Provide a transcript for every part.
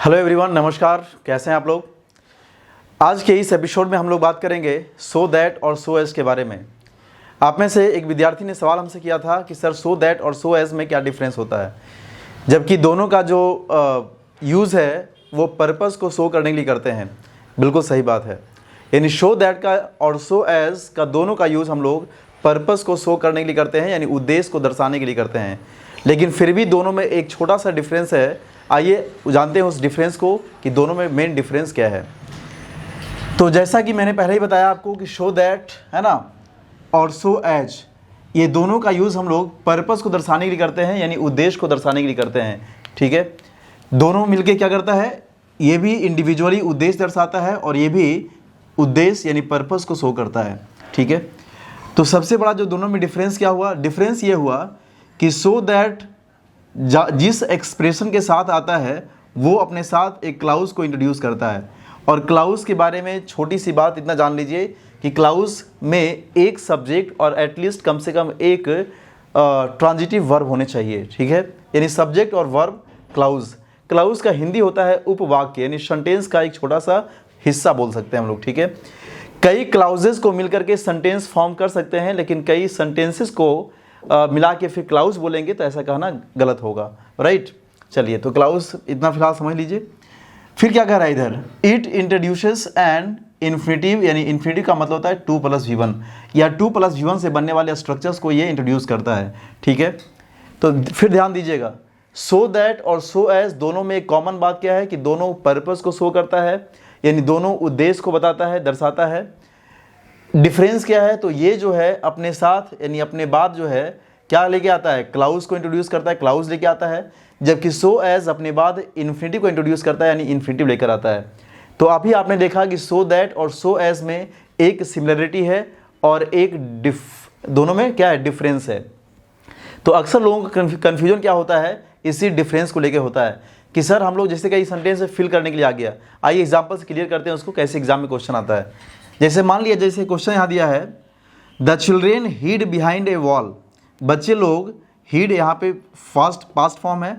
Hello everyone, नमस्कार। कैसे हैं आप लोग। आज के इस एपिसोड में हम लोग बात करेंगे सो दैट और सो एज के बारे में। आप में से एक विद्यार्थी ने सवाल हमसे किया था कि सर सो दैट और सो एज में क्या डिफरेंस होता है, जबकि दोनों का जो यूज़ है वो पर्पस को शो करने के लिए करते हैं। बिल्कुल सही बात है, यानी सो दैट का और सो एज का दोनों का यूज़ हम लोग पर्पस को शो करने के लिए करते हैं, यानी उद्देश्य को दर्शाने के लिए करते हैं। लेकिन फिर भी दोनों में एक छोटा सा डिफरेंस है। आइए जानते हैं उस डिफरेंस को कि दोनों में मेन डिफरेंस क्या है। तो जैसा कि मैंने पहले ही बताया आपको कि शो दैट है ना और सो एज, ये दोनों का यूज़ हम लोग पर्पस को दर्शाने के लिए करते हैं, यानी उद्देश्य को दर्शाने के लिए करते हैं। ठीक है, दोनों मिलके क्या करता है, ये भी इंडिविजुअली उद्देश्य दर्शाता है और ये भी उद्देश्य यानी पर्पस को शो करता है। ठीक है, तो सबसे बड़ा जो दोनों में डिफरेंस क्या हुआ, डिफरेंस ये हुआ कि सो दैट जिस एक्सप्रेशन के साथ आता है वो अपने साथ एक क्लाउज को इंट्रोड्यूस करता है। और क्लाउज के बारे में छोटी सी बात इतना जान लीजिए कि क्लाउज में एक सब्जेक्ट और एटलीस्ट कम से कम एक ट्रांजिटिव वर्ब होने चाहिए। ठीक है, यानी सब्जेक्ट और वर्ब क्लाउज। क्लाउज का हिंदी होता है उपवाक्य, यानी सेंटेंस का एक छोटा सा हिस्सा बोल सकते हैं हम लोग। ठीक है, कई क्लाउजेस को मिलकर के सेंटेंस फॉर्म कर सकते हैं, लेकिन कई सेंटेंसेस को मिला के फिर क्लाउज बोलेंगे तो ऐसा कहना गलत होगा। राइट, चलिए तो क्लाउज इतना फिलहाल समझ लीजिए। फिर क्या कह रहा है इधर, इट इंट्रोड्यूसेस एन इन्फिनिटिव, यानी इन्फिनिटिव का मतलब होता है 2+V1 या 2+V1 से बनने वाले स्ट्रक्चर्स को ये इंट्रोड्यूस करता है। ठीक है, तो फिर ध्यान दीजिएगा, सो दैट और सो एज दोनों में एक कॉमन बात क्या है कि दोनों पर्पस को शो करता है, यानी दोनों उद्देश्य को बताता है, दर्शाता है। डिफरेंस क्या है, तो ये जो है अपने साथ यानी अपने बाद जो है क्या लेके आता है, क्लाउज को इंट्रोड्यूस करता है, क्लाउज लेके आता है। जबकि सो एज अपने बाद इन्फिनिटिव को इंट्रोड्यूस करता है, यानी इन्फिनिटिव लेकर आता है। तो अभी आपने देखा कि सो दैट और सो एज में एक सिमिलरिटी है और एक दोनों में क्या है, डिफरेंस है। तो अक्सर लोगों का कन्फ्यूजन क्या होता है, इसी डिफरेंस को लेकर होता है कि सर हम लोग जैसे कई सेंटेंस फिल करने के लिए आ गया, आइए एग्जाम्पल से क्लियर करते हैं उसको, कैसे एग्जाम में क्वेश्चन आता है। जैसे मान लिया, जैसे क्वेश्चन यहाँ दिया है, the children hid behind a wall. बच्चे लोग, हीड यहाँ पे पास्ट फॉर्म है,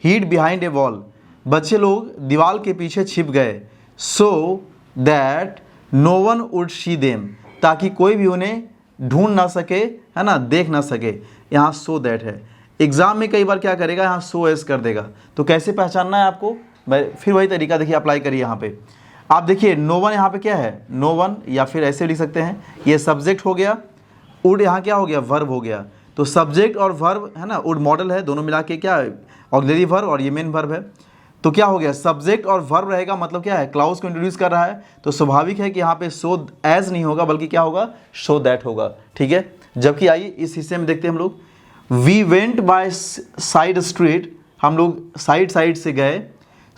हीड बिहाइंड ए वॉल, बच्चे लोग दीवार के पीछे छिप गए, so that no one would see them, ताकि कोई भी उन्हें ढूंढ ना सके, है ना, देख ना सके। यहाँ सो दैट है। एग्जाम में कई बार क्या करेगा, यहाँ सो एस कर देगा। तो कैसे पहचानना है आपको, फिर वही तरीका देखिए अप्लाई करिए। यहाँ पे आप देखिए नो वन यहाँ पे क्या है, नो वन, या फिर ऐसे लिख सकते हैं, ये सब्जेक्ट हो गया, वुड यहाँ क्या हो गया, वर्ब हो गया। तो सब्जेक्ट और वर्ब है ना, वुड मॉडल है, दोनों मिला के क्या है, ऑक्सिलरी वर्ब और ये मेन वर्ब है। तो क्या हो गया, सब्जेक्ट और वर्ब रहेगा, मतलब क्या है, क्लाउज को इंट्रोड्यूस कर रहा है। तो स्वाभाविक है कि यहाँ पे सो एज नहीं होगा, बल्कि क्या होगा, सो दैट होगा। ठीक है, जबकि आइए इस हिस्से में देखते हैं हम लोग, we went by side street, हम लोग साइड से गए,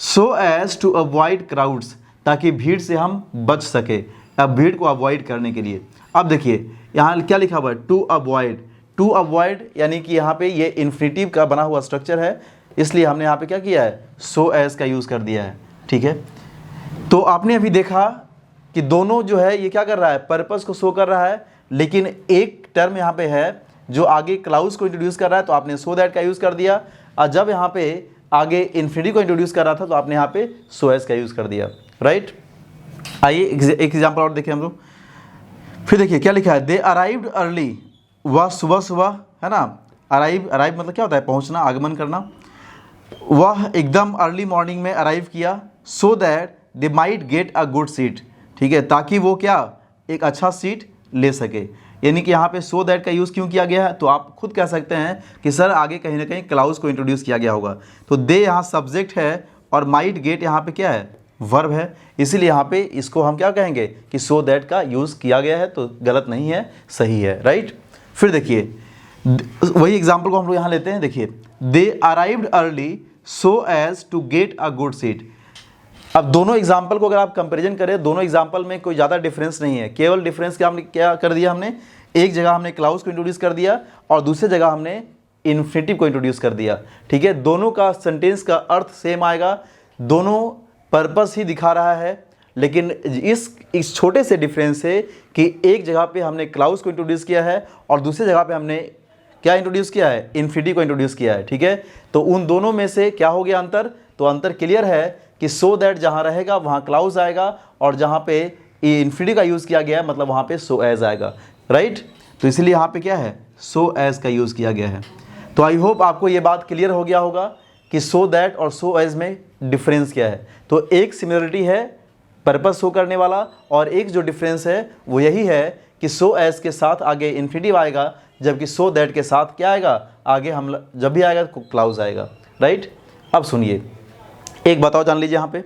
so as to avoid crowds, ताकि भीड़ से हम बच सके, अब भीड़ को अवॉइड करने के लिए। अब देखिए यहाँ क्या लिखा हुआ है, टू अवॉइड। टू अवॉइड यानी कि यहाँ पे ये इन्फिनिटिव का बना हुआ स्ट्रक्चर है, इसलिए हमने यहाँ पे क्या किया है, सो एज का यूज़ कर दिया है। ठीक है, तो आपने अभी देखा कि दोनों जो है ये क्या कर रहा है, पर्पस को शो कर रहा है, लेकिन एक टर्म यहाँ पे है जो आगे क्लाउज को इंट्रोड्यूस कर रहा है, तो आपने सो दैट का यूज़ कर दिया। और जब यहाँ पे आगे इन्फिनिटी को इंट्रोड्यूस कर रहा था, तो आपने यहाँ पे सो एज का यूज़ कर दिया। राइट, आइए एक एग्जाम्पल और देखें हम लोग। फिर देखिए क्या लिखा है, दे अराइव्ड अर्ली, वह सुबह है ना, अराइव मतलब क्या होता है, पहुंचना, आगमन करना। वह एकदम अर्ली मॉर्निंग में अराइव किया, so that they might get a good seat. ठीक है, ताकि वो क्या, एक अच्छा सीट ले सके। यानी कि यहाँ पे सो दैट का यूज़ क्यों किया गया है, तो आप खुद कह सकते हैं कि सर आगे कहीं ना कहीं क्लाउज को इंट्रोड्यूस किया गया होगा। तो दे यहाँ सब्जेक्ट है और माइट गेट यहाँ पे क्या है, वर्ब है, इसीलिए यहाँ पे इसको हम क्या कहेंगे कि सो दैट का यूज़ किया गया है। तो गलत नहीं है, सही है। राइट, फिर देखिए वही एग्जाम्पल को हम लोग यहाँ लेते हैं। देखिए, they arrived early so as to get a good seat. अब दोनों एग्जाम्पल को अगर आप कंपैरिजन करें, दोनों एग्जाम्पल में कोई ज़्यादा डिफरेंस नहीं है। केवल डिफरेंस क्या हमने क्या कर दिया, हमने एक जगह हमने क्लाउज को इंट्रोड्यूस कर दिया और दूसरी जगह हमने इन्फिनिटिव को इंट्रोड्यूस कर दिया। ठीक है, दोनों का सेंटेंस का अर्थ सेम आएगा, दोनों पर्पस ही दिखा रहा है, लेकिन इस छोटे से डिफरेंस से कि एक जगह पे हमने क्लाउज को इंट्रोड्यूस किया है और दूसरी जगह पे हमने क्या इंट्रोड्यूस किया है, इन्फिनिटी को इंट्रोड्यूस किया है। ठीक है, तो उन दोनों में से क्या हो गया अंतर, तो अंतर क्लियर है कि सो दैट जहाँ रहेगा वहाँ क्लाउज आएगा, और जहाँ पे इन्फिनिटी का यूज़ किया गया है मतलब वहाँ पे सो एज आएगा, राइट। तो इसलिए यहाँ पे क्या है, सो एज का यूज़ किया गया है। तो आई होप आपको ये बात क्लियर हो गया होगा कि सो दैट और सो एज में डिफरेंस क्या है। तो एक सिमिलरिटी है पर्पस शो करने वाला, और एक जो डिफरेंस है वो यही है कि सो एज के साथ आगे इन्फिनिटिव आएगा, जबकि सो दैट के साथ क्या आएगा, आगे हम जब भी आएगा तो क्लाउज आएगा, राइट। अब सुनिए, एक बताओ जान लीजिए, यहाँ पे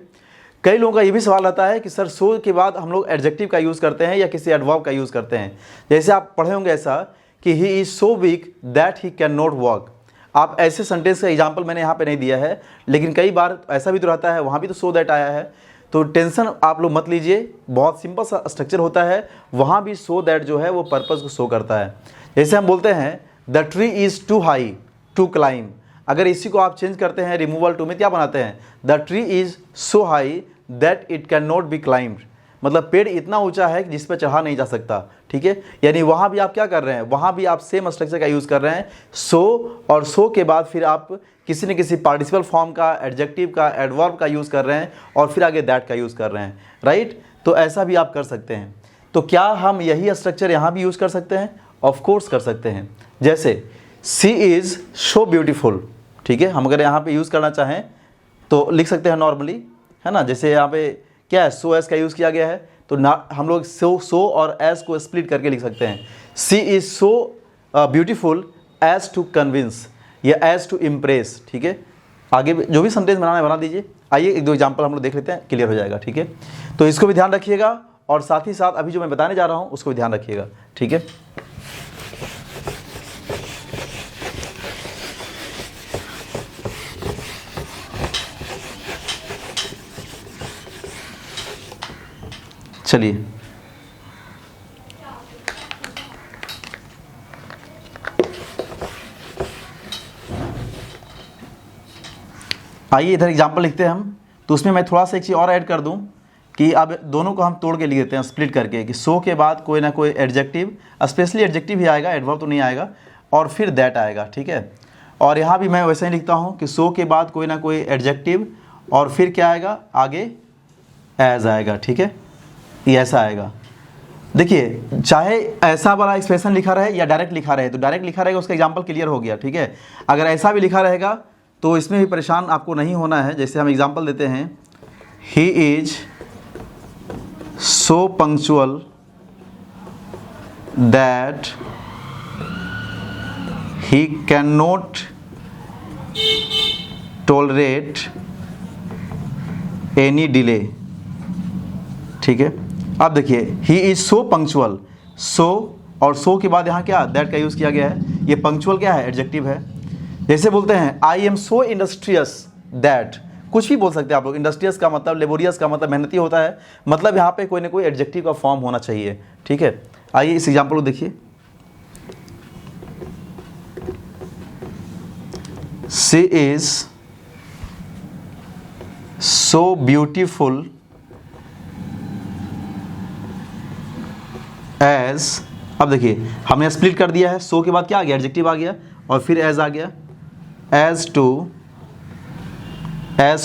कई लोगों का ये भी सवाल रहता है कि सर सो के बाद हम लोग एडजेक्टिव का यूज़ करते हैं या किसी एडवर्ब का यूज़ करते हैं। जैसे आप पढ़े होंगे ऐसा कि he is so weak that he can not walk. आप ऐसे सेंटेंस का एग्जाम्पल मैंने यहाँ पे नहीं दिया है, लेकिन कई बार ऐसा भी तो रहता है, वहाँ भी तो सो दैट आया है। तो टेंशन आप लोग मत लीजिए, बहुत सिंपल सा स्ट्रक्चर होता है, वहाँ भी सो दैट जो है वो पर्पस को शो करता है। जैसे हम बोलते हैं the tree is too high to climb, अगर इसी को आप चेंज करते हैं रिमूवल टू में क्या बनाते हैं, the tree is so high that it can not be climbed, मतलब पेड़ इतना ऊंचा है कि जिस पर चढ़ा नहीं जा सकता, ठीक है। यानी वहाँ भी आप क्या कर रहे हैं, वहाँ भी आप सेम स्ट्रक्चर का यूज़ कर रहे हैं, सो, और सो के बाद फिर आप किसी न किसी पार्टिसिपल फॉर्म का, एडजेक्टिव का, एडवर्ब का यूज़ कर रहे हैं, और फिर आगे दैट का यूज़ कर रहे हैं, राइट। तो ऐसा भी आप कर सकते हैं। तो क्या हम यही स्ट्रक्चर यहाँ भी यूज़ कर सकते हैं? ऑफ कोर्स कर सकते हैं। जैसे सी इज़ सो ब्यूटीफुल, ठीक है, हम अगर यहाँ पे यूज़ करना चाहें तो लिख सकते हैं नॉर्मली, है ना। जैसे यहाँ पे क्या है, सो एस का यूज़ किया गया है, तो ना हम लोग सो और एस को स्प्लिट करके लिख सकते हैं। She is so beautiful as to convince या एज टू इम्प्रेस, ठीक है। आगे जो भी सेंटेंस बनाना है बना दीजिए। आइए एक दो एग्जाम्पल हम लोग देख लेते हैं, क्लियर हो जाएगा, ठीक है। तो इसको भी ध्यान रखिएगा, और साथ ही साथ अभी जो मैं बताने जा रहा हूँ उसको भी ध्यान रखिएगा, ठीक है। चलिए, आइए इधर एग्जाम्पल लिखते हैं हम। तो उसमें मैं थोड़ा सा एक चीज़ और ऐड कर दूं कि अब दोनों को हम तोड़ के लिख देते हैं, स्प्लिट करके, कि सो के बाद कोई ना कोई एडजेक्टिव, स्पेशली एडजेक्टिव ही आएगा, एडवर्ब तो नहीं आएगा, और फिर दैट आएगा, ठीक है। और यहाँ भी मैं वैसे ही लिखता हूँ कि सो के बाद कोई ना कोई एडजेक्टिव, और फिर क्या आएगा, आगे एज आएगा, ठीक है, ये ऐसा आएगा। देखिए, चाहे ऐसा वाला एक्सप्रेशन लिखा रहे या डायरेक्ट लिखा रहे, तो डायरेक्ट लिखा रहेगा उसका एग्जाम्पल क्लियर हो गया, ठीक है। अगर ऐसा भी लिखा रहेगा तो इसमें भी परेशान आपको नहीं होना है। जैसे हम एग्जाम्पल देते हैं, he is so punctual that he can not tolerate any delay, ठीक है। अब देखिए, ही इज सो पंक्चुअल, सो और सो के बाद यहाँ क्या, दैट का यूज़ किया गया है। ये पंक्चुअल क्या है, एडजेक्टिव है। जैसे बोलते हैं I am so industrious that, कुछ भी बोल सकते हैं आप लोग। इंडस्ट्रियस का मतलब, लेबोरियस का मतलब मेहनती होता है, मतलब यहाँ पे कोई ना कोई एडजेक्टिव का फॉर्म होना चाहिए, ठीक है। आइए इस एग्जाम्पल को देखिए, she is so beautiful as, अब देखिए हमने स्प्लिट कर दिया है, सो के बाद क्या आ गया, एडजेक्टिव आ गया, और फिर एज आ गया, एज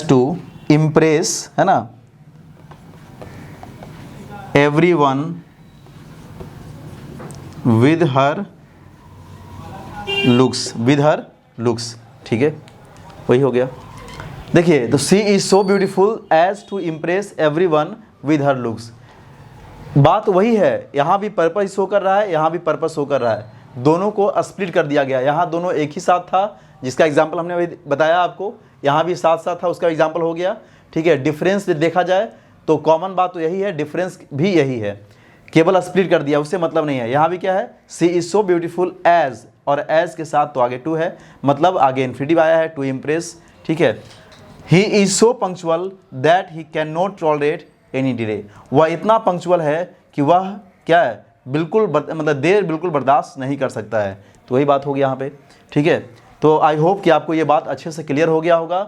टू इम्प्रेस, है ना, एवरीवन विद हर लुक्स, ठीक है, वही हो गया। देखिए, तो she is so beautiful as to impress everyone with her looks, बात वही है। यहाँ भी पर्पस शो कर रहा है, यहाँ भी पर्पस शो कर रहा है, दोनों को स्प्लिट कर दिया गया। यहाँ दोनों एक ही साथ था, जिसका एग्जाम्पल हमने अभी बताया आपको, यहाँ भी साथ साथ था, उसका एग्जाम्पल हो गया, ठीक है। डिफरेंस देखा जाए तो कॉमन बात तो यही है, डिफरेंस भी यही है, केवल स्प्लिट कर दिया, उससे मतलब नहीं है। यहाँ भी क्या है, सी इज सो ब्यूटीफुल एज, और एज के साथ तो आगे टू है, मतलब आगे इन्फिनिटिव आया है, टू इम्प्रेस, ठीक है। He is so punctual that he can not tolerate any delay, वह इतना पंक्चुअल है कि वह क्या है, बिल्कुल मतलब देर बिल्कुल बर्दाश्त नहीं कर सकता है। तो वही बात होगी यहाँ पे, ठीक है। तो आई होप कि आपको ये बात अच्छे से क्लियर हो गया होगा।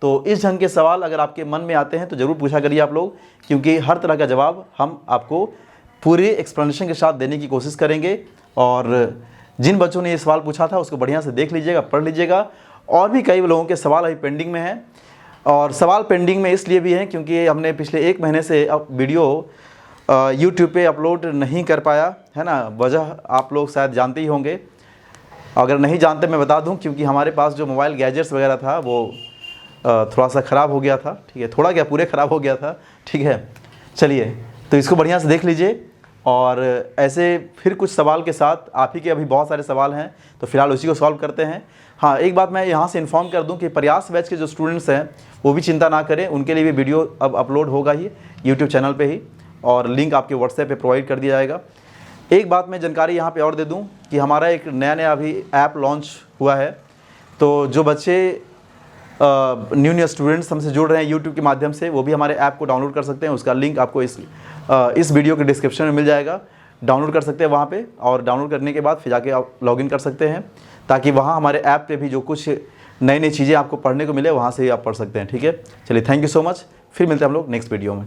तो इस ढंग के सवाल अगर आपके मन में आते हैं तो ज़रूर पूछा करिए आप लोग, क्योंकि हर तरह का जवाब हम आपको पूरे एक्सप्लेनेशन के साथ देने की कोशिश करेंगे। और जिन बच्चों ने ये सवाल पूछा था उसको बढ़िया से देख लीजिएगा, पढ़ लीजिएगा। और भी कई लोगों के सवाल अभी पेंडिंग में हैं, और सवाल पेंडिंग में इसलिए भी हैं क्योंकि हमने पिछले 1 महीने से अब वीडियो यूट्यूब पे अपलोड नहीं कर पाया है ना। वजह आप लोग शायद जानते ही होंगे, अगर नहीं जानते मैं बता दूं, क्योंकि हमारे पास जो मोबाइल गैजेट्स वगैरह था वो थोड़ा सा ख़राब हो गया था। ठीक है, थोड़ा क्या पूरे ख़राब हो गया था। ठीक है, चलिए तो इसको बढ़िया से देख लीजिए। और ऐसे फिर कुछ सवाल के साथ, आप ही के अभी बहुत सारे सवाल हैं तो फिलहाल उसी को सॉल्व करते हैं। हाँ, एक बात मैं यहाँ से इन्फॉर्म कर दूं कि प्रयास बैच के जो स्टूडेंट्स हैं वो भी चिंता ना करें, उनके लिए भी वीडियो अब अपलोड होगा ही यूट्यूब चैनल पे ही, और लिंक आपके व्हाट्सएप पे प्रोवाइड कर दिया जाएगा। एक बात मैं जानकारी यहाँ पे और दे दूँ कि हमारा एक नया अभी ऐप लॉन्च हुआ है, तो जो बच्चे न्यू स्टूडेंट्स हमसे जुड़ रहे हैं यूट्यूब के माध्यम से, वो भी हमारे ऐप को डाउनलोड कर सकते हैं। उसका लिंक आपको इस वीडियो के डिस्क्रिप्शन में मिल जाएगा, डाउनलोड कर सकते हैं वहाँ पे, और डाउनलोड करने के बाद फिर जाके आप लॉगिन कर सकते हैं, ताकि वहाँ हमारे ऐप पे भी जो कुछ नई चीज़ें आपको पढ़ने को मिले वहाँ से ही आप पढ़ सकते हैं। ठीक है, चलिए थैंक यू सो मच, फिर मिलते हैं हम लोग नेक्स्ट वीडियो में।